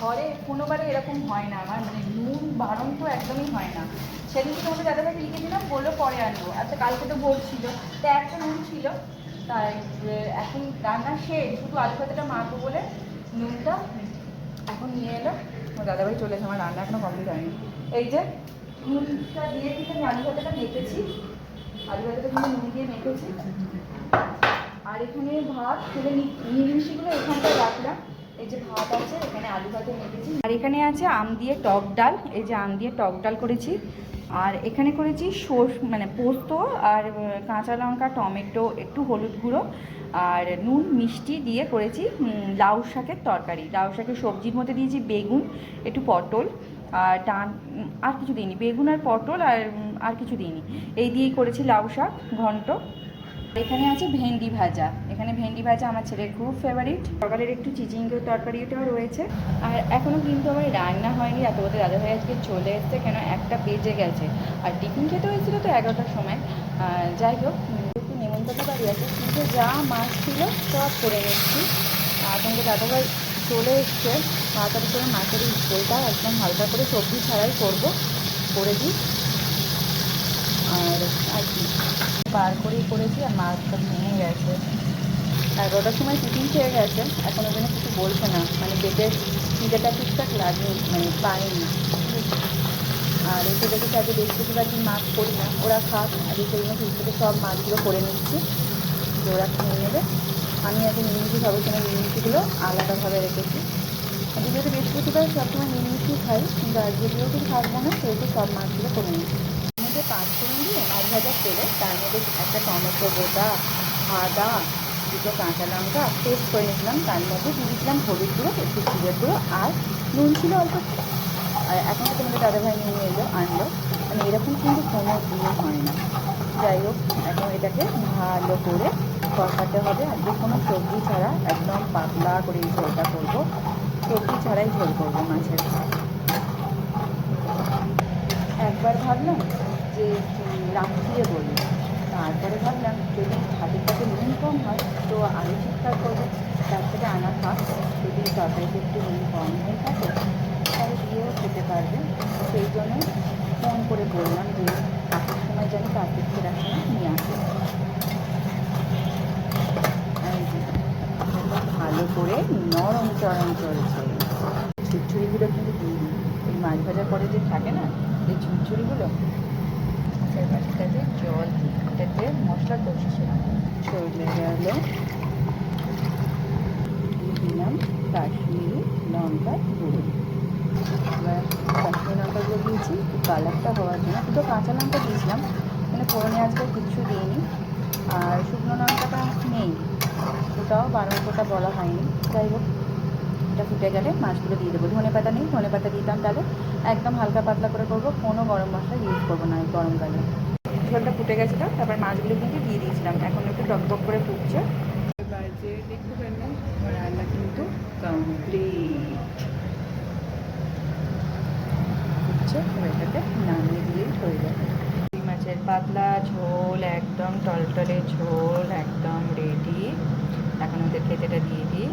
ঘরে কোনোবারে এরকম হয় না আমার, মানে নুন বারণ তো একদমই হয় না। সেদিন তোমাকে দাদাভাইকে লিখে দিলাম, বললো পরে আনবো। আচ্ছা কালকে তো ভোর ছিল, তা একটা নুন ছিল, তাই এখন রান্না শেষ, শুধু আলু ভাতেটা মাখবো বলে নুনটা এখন নিয়ে এলো। আমার দাদাভাই চলে এসে, আমার রান্না এখনো কমপ্লিট হয়নি। এই যে নুনটা দিয়ে কিন্তু আমি আলু ভাতেটা মেখেছি, আলু ভাতেটা কিন্তু নুন দিয়ে মেখেছি। আর এখানে ভাত তুলে নিরামিষগুলো এখানটায় রাখলাম। এই যে ভাত আছে, এখানে আলু ভাতে মেখেছি। আর এখানে আছে আম দিয়ে টক ডাল, এই যে আম দিয়ে টক ডাল করেছি। আর এখানে করেছি মানে পোস্ত আর কাঁচা লঙ্কা, টমেটো, একটু হলুদ গুঁড়ো আর নুন মিষ্টি দিয়ে করেছি লাউ শাকের তরকারি। লাউ শাকের সবজির মধ্যে দিয়েছি বেগুন, একটু পটল আর আর কিছু দিইনি, বেগুন আর পটল আর কিছু দিইনি, এই দিয়েই করেছি লাউ শাক ঘন্ট। এখানে আছে ভেন্ডি ভাজা, এখানে ভেন্ডি ভাজা আমার ছেলের খুব ফেভারিট। সকালের একটু চিচিঙ্গের তরকারিটাও রয়েছে। আর এখনও কিন্তু আমার রান্না হয়নি, এত বলতে দাদাভাই আজকে চলে এসছে, কেন 1টা বেজে গেছে। আর টিফিন খেতে হয়েছিল তো 11টার সময়। যাই হোক, একটু নেমন্তন্ন বাড়ি আছে, কিন্তু যা মাছ ছিল সব করে নিচ্ছি। সঙ্গে দাদাভাই চলে এসছে, তাড়াতাড়ি করে মাছের এই ঝোলটা একদম হালকা করে সবজি ছাড়াই করে দিই। আর কি বার করেই করেছি, আর মাছটা ভেঙে গেছে। 11টার সময় টিফিন খেয়ে গেছে, এখনও যেন কিছু বলছে না, মানে পেটের খিদেটা ঠিকঠাক লাগেনি, মানে পায়নি। আর এসে দেখেছি আজকে বৃহস্পতিবার দিন মাছ করি না, ওরা খাক, আজকে সেই জন্য ফ্রিজ থেকে সব মাছগুলো করে নিচ্ছি যে ওরা খেয়ে নেবে। আমি আজকে নিরামিষই সবার সময় নিরামিষগুলো আলাদাভাবে রেখেছি। আমি যেহেতু বৃহস্পতিবার সবসময় নিরামিষই খাই, কিন্তু আজকে যেহেতু থাকবো না সেহেতু সব মাছগুলো করে নিচ্ছি। এর মধ্যে 5 ফোড়ন দিয়ে মাছ ভাজার তেলে তার মধ্যে একটা টমেটো গোটা, আদা, দুটো কাঁচা লঙ্কা পেস্ট করে নিয়েছিলাম, তার মধ্যে দিয়ে দিয়েছিলাম হলুদ গুঁড়ো, একটু জিরের গুঁড়ো আর নুন ছিল অল্প। আর এখন তো তোমাদের দাদাভাই নিয়ে আনলো, মানে এরকম কিন্তু কোনো দিন হয় না। যাই হোক, এখন এটাকে ভালো করে কষাতে হবে। আজকে কোনো সবজি ছাড়া একদম পাতলা করে এই ঝোলটা করবো, সবজি ছাড়াই ঝোল করবো মাছের। একবার ভাবলাম যে রাত্রিরে বলি, তারপরে ভাবলাম যদি ভাতের পাতে নুন কম হয় তো আলু ঠিকঠাক করবো, তার থেকে আনা থাক। যদি তরকারিতে একটু নুন কম হয়ে থাকে তাহলে দিয়েও খেতে পারবে। সেই জন্যই ফোন করে বললাম যে কাকুর সময় জানি কার্তিক ফেরার সময় নিয়ে আসবে। ভালো করে নরম চরম চলছে। ঝুরঝুরিগুলো কিন্তু দিয়ে দিই, এই মাছ ভাজার পরে যে থাকে না এই ঝুরঝুরিগুলো, সেই বাটিটাতে জল দিই, এটাতে মশলা কষিয়েছিলাম। চলে গেল, দিলাম কাশ্মীরি লঙ্কার গুঁড়ো। এবার কাশ্মীরি লঙ্কা গুঁড়ো দিয়েছি কালারটা হওয়ার জন্য, দুটো কাঁচা লঙ্কা দিয়েছিলাম, মানে ফোড়নে আজকে কিচ্ছু দিইনি। আর শুকনো লঙ্কাটা নেই, ওটাও বারোটা বলা হয়নি। যাই হোক, এটা ফুটে গেলে মাছগুলো দিয়ে দেবো। ধনে পাতা নেই, ধনে পাতা দিতাম, তাহলে একদম হালকা পাতলা করে করবো, কোনো গরম মশলা ইউজ করবো না এই গরমকালে। ঝোলটা ফুটে গেছিলো, তারপর মাছগুলো কিন্তু দিয়ে দিয়েছিলাম, এখন একটু টকবক করে ফুটছে। এবার যে দেখতে পারলেন রান্না কিন্তু কমপ্লিট ফুটছে, এটাকে নামিয়ে দিলেই হয়ে যাবে। মাছের পাতলা ঝোল, একদম টলটলে ঝোল, একদম রেডি। এখন ওদের খেতেটা দিয়ে দিই।